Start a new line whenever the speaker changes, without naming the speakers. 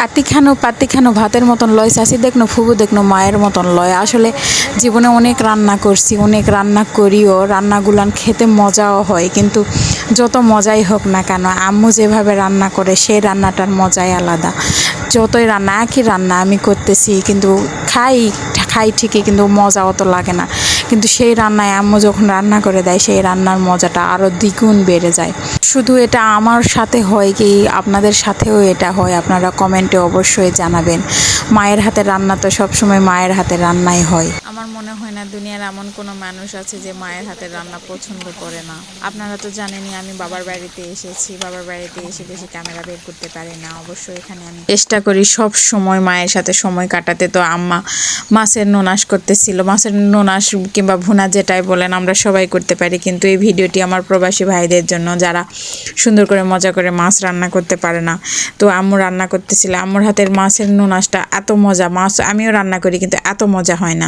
আতি খানো ভাতের মতন লয়, চাষি দেখনো ফুবু দেখনো মায়ের মতন লয়। আসলে জীবনে অনেক রান্না করছি, অনেক রান্না করিও, রান্নাগুলান খেতে মজাও হয়, কিন্তু যত মজাই হোক না কেন আম্মু যেভাবে রান্না করে সেই রান্নাটার মজাই আলাদা। যতই রান্না, একই রান্না আমি করতেছি কিন্তু খাই খাই ঠিকই, কিন্তু মজা অত লাগে না। কিন্তু সেই রান্নায় আম্মু যখন রান্না করে দেয় সেই রান্নার মজাটা আরও দ্বিগুণ বেড়ে যায়। শুধু এটা আমার সাথে হয় কি আপনাদের সাথেও এটা হয়? আপনারা কমেন্টে অবশ্যই জানাবেন। মায়ের হাতের রান্না তো সবসময় মায়ের হাতের রান্নাই হয়। আমার মনে হয় না দুনিয়ার এমন কোনো মানুষ আছে যে মায়ের হাতের রান্না পছন্দ করে না। আপনারা তো জানেনই আমি বাবার বাড়িতে এসেছি, বাবার বাড়িতে এসে বেশি ক্যামেরা বের করতে পারি না। অবশ্যই এখানে আমি চেষ্টা করি সব সময় মায়ের সাথে সময় কাটাতে। তো আম্মা মাছের নোনাশ করতেছিল, মাছের নোনাশ কিংবা ভুনা যেটাই বলেন আমরা সবাই করতে পারি, কিন্তু এই ভিডিওটি আমার প্রবাসী ভাইদের জন্য যারা সুন্দর করে মজা করে মাছ রান্না করতে পারে না। তো আম্মু রান্না করতেছিল, আম্মুর হাতের মাছের নোনাশটা এত মজা, মাছ আমিও রান্না করি কিন্তু এত মজা হয় না।